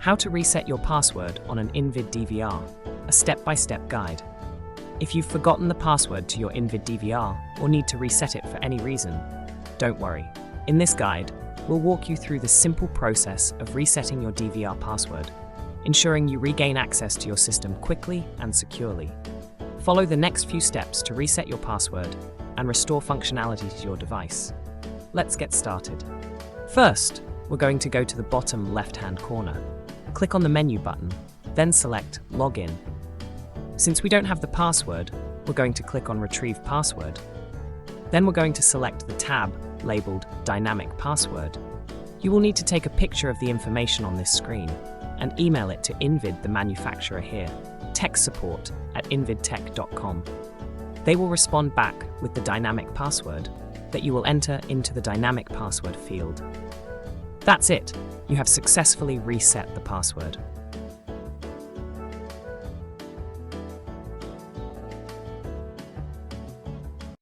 How to reset your password on an InVid DVR, a step-by-step guide. If you've forgotten the password to your InVid DVR or need to reset it for any reason, don't worry. In this guide, we'll walk you through the simple process of resetting your DVR password, ensuring you regain access to your system quickly and securely. Follow the next few steps to reset your password and restore functionality to your device. Let's get started. First, we're going to go to the bottom left-hand corner. Click on the menu button, then select Login. Since we don't have the password, we're going to click on Retrieve Password. Then we're going to select the tab labeled Dynamic Password. You will need to take a picture of the information on this screen and email it to InVid, the manufacturer here, tech support at InVidTech.com. They will respond back with the dynamic password that you will enter into the dynamic password field. That's it. You have successfully reset the password.